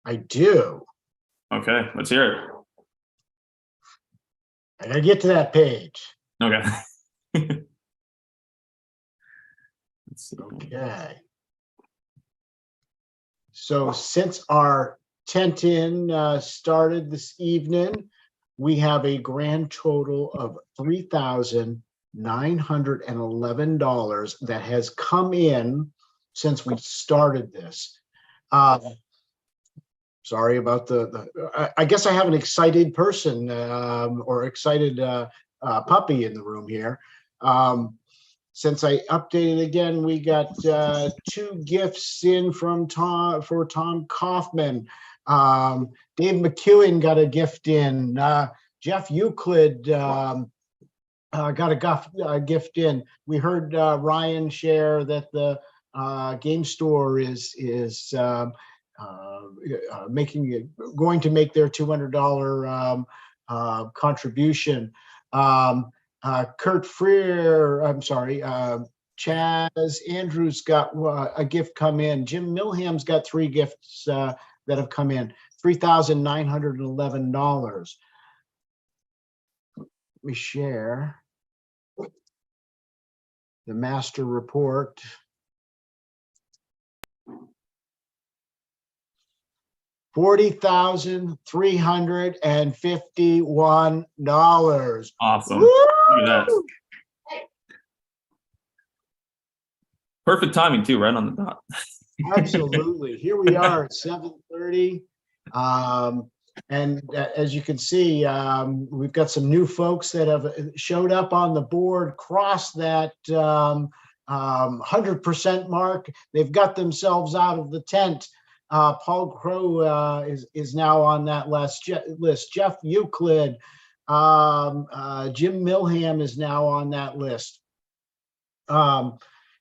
I do. Okay, let's hear it. I gotta get to that page. Okay. Let's see. Okay. So since our tent in started this evening, we have a grand total of $3,911 that has come in since we started this. Sorry about I guess I have an excited person or excited puppy in the room here. Since I updated again, we got 2 gifts in from Tom Kaufman. Dave McEwen got a gift in. Jeff Euclid got a gift in. We heard Ryan share that the game store is going to make their $200 contribution. Kurt Freer, I'm sorry, Chaz Andrews got a gift come in. Jim Milham's got 3 gifts that have come in, $3,911. Let me share the master report. $40,351. Awesome. Woo! Look at that. Perfect timing too, right on the dot. Absolutely. Here we are at 7:30. And as you can see, we've got some new folks that have showed up on the board, crossed that 100% mark. They've got themselves out of the tent. Paul Crow is now on that list. Jeff Euclid, Jim Milham is now on that list.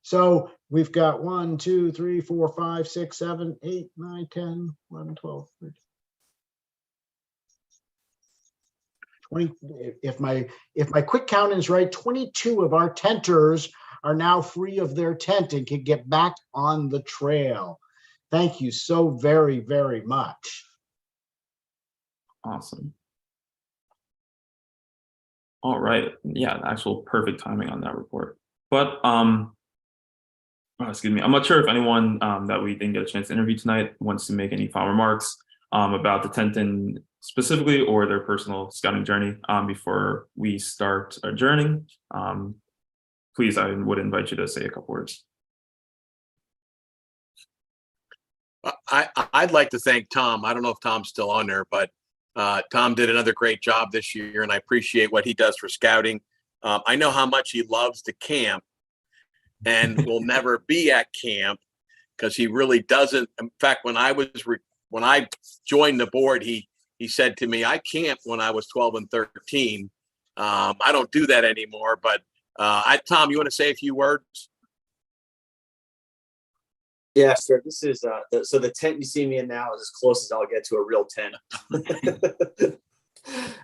So we've got 1, 2, 3, 4, 5, 6, 7, 8, 9, 10, 11, 12, 13, 20. If my quick count is right, 22 of our tenters are now free of their tent and can get back on the trail. Thank you so very, very much. Awesome. All right. Yeah, actual perfect timing on that report. But excuse me, I'm not sure if anyone that we didn't get a chance to interview tonight wants to make any final remarks about the tent specifically or their personal scouting journey before we start adjourning. Please, I would invite you to say a couple words. I'd like to thank Tom. I don't know if Tom's still on there, but Tom did another great job this year, and I appreciate what he does for scouting. I know how much he loves to camp and will never be at camp because he really doesn't. In fact, when I joined the board, he said to me, I camped when I was 12 and 13. I don't do that anymore, but Tom, you want to say a few words? Yeah, sure. This is so the tent you see me in now is as close as I'll get to a real tent.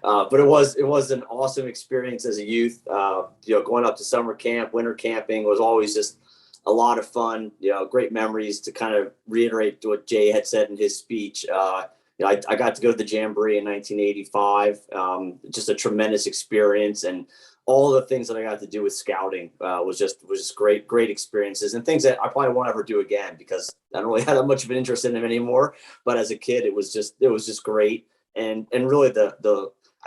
But it was an awesome experience as a youth. Going up to summer camp, winter camping was always just a lot of fun. Great memories. To kind of reiterate what Jay had said in his speech. I got to go to the Jamboree in 1985. Just a tremendous experience, and all the things that I got to do with scouting was just great experiences, and things that I probably won't ever do again because I don't really have that much of an interest in them anymore. But as a kid, it was just great, and really I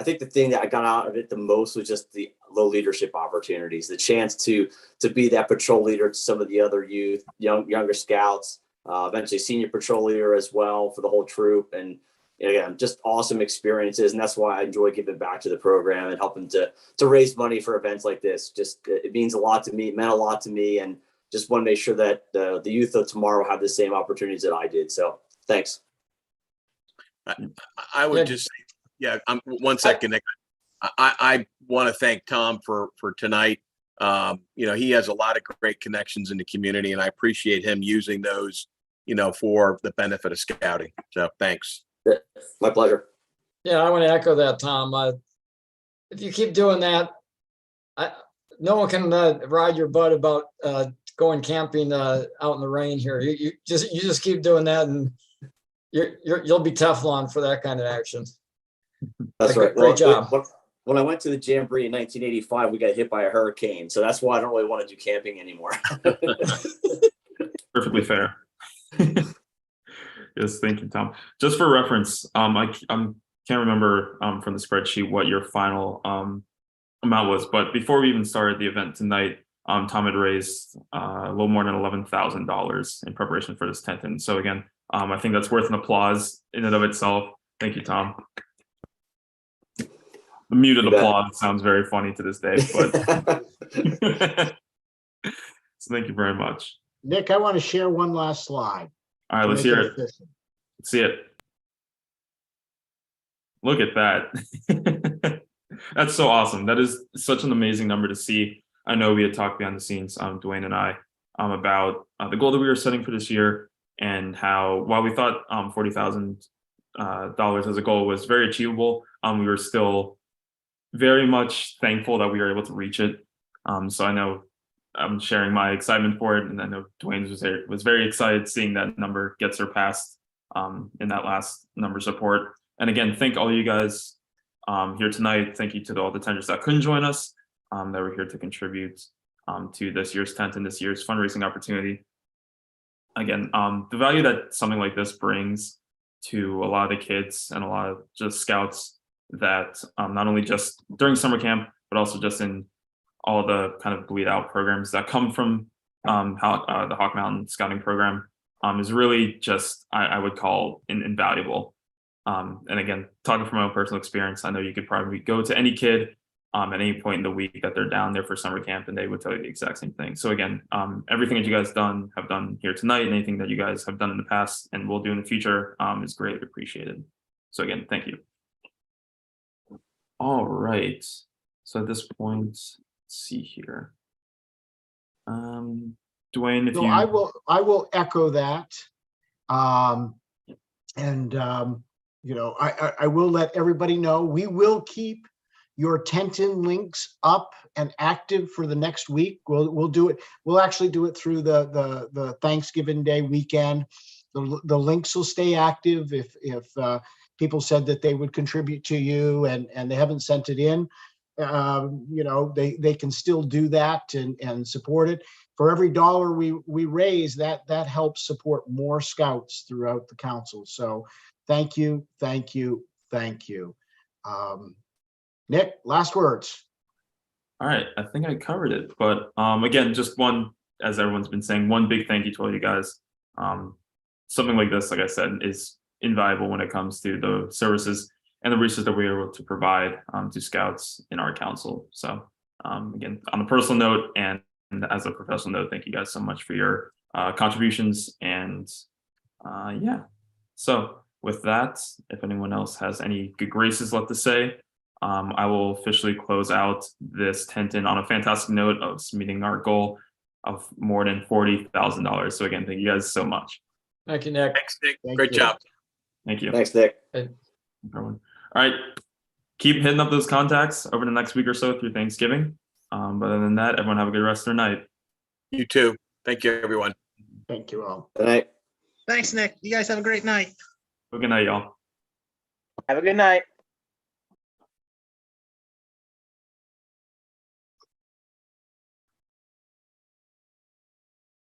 think the thing that I got out of it the most was just the leadership opportunities, the chance to be that patrol leader to some of the other youth, younger scouts, eventually senior patrol leader as well for the whole troop, and again, just awesome experiences. And that's why I enjoy giving back to the program and helping to raise money for events like this. Just, it means a lot to me, meant a lot to me. And just want to make sure that the youth of tomorrow have the same opportunities that I did. So thanks. I would just say, yeah, 1 second, Nick. I want to thank Tom for tonight. He has a lot of great connections in the community, and I appreciate him using those, for the benefit of scouting. So thanks. My pleasure. Yeah, I want to echo that, Tom. If you keep doing that, no one can ride your butt about going camping out in the rain here. You just keep doing that, and you'll be Teflon for that kind of action. That's right. Great job. When I went to the Jamboree in 1985, we got hit by a hurricane. So that's why I don't really want to do camping anymore. Perfectly fair. Yes, thank you, Tom. Just for reference, I can't remember from the spreadsheet what your final amount was, but before we even started the event tonight, Tom had raised a little more than $11,000 in preparation for this tent. And so again, I think that's worth an applause in and of itself. Thank you, Tom. The muted applause sounds very funny to this day, but so thank you very much. Nick, I want to share one last slide. All right, let's hear it. Let's see it. Look at that. That's so awesome. That is such an amazing number to see. I know we had talked behind the scenes, Dwayne and I, about the goal that we were setting for this year, and how while we thought $40,000 as a goal was very achievable, we were still very much thankful that we were able to reach it. So I know I'm sharing my excitement for it, and I know Dwayne was very excited seeing that number get surpassed in that last numbers report. And again, thank all you guys here tonight. Thank you to all the tenders that couldn't join us, that were here to contribute to this year's tent and this year's fundraising opportunity. Again, the value that something like this brings to a lot of the kids and a lot of just scouts that not only just during summer camp, but also just in all the kind of bleed out programs that come from the Hawk Mountain Scouting Program is really just, I would call invaluable. And again, talking from my own personal experience, I know you could probably go to any kid at any point in the week that they're down there for summer camp, and they would tell you the exact same thing. So again, everything that you guys have done here tonight, and anything that you guys have done in the past and will do in the future is greatly appreciated. So again, thank you. All right. So at this point, let's see here. Dwayne, if So you I will echo that. I will let everybody know we will keep your Tenton links up and active for the next week. We'll do it. We'll actually do it through the Thanksgiving Day weekend. The links will stay active if people said that they would contribute to you and they haven't sent it in. They can still do that and support it. For every dollar we raise, that helps support more scouts throughout the council. So thank you, thank you, thank you. Nick, last words. All right, I think I covered it, but again, just one, as everyone's been saying, one big thank you to all you guys. Something like this, like I said, is invaluable when it comes to the services and the resources that we're able to provide to scouts in our council. So again, on a personal note and as a professional note, thank you guys so much for your contributions. And yeah, so with that, if anyone else has any good graces left to say, I will officially close out this Tenton on a fantastic note of meeting our goal of more than $40,000. So again, thank you guys so much. Thank you, Nick. Thanks, Nick. Great job. Thank you. Thanks, Nick. All right, keep hitting up those contacts over the next week or so through Thanksgiving. But other than that, everyone have a good rest of their night. You too. Thank you, everyone. Thank you all. Good night. Thanks, Nick. You guys have a great night. Good night, y'all. Have a good night.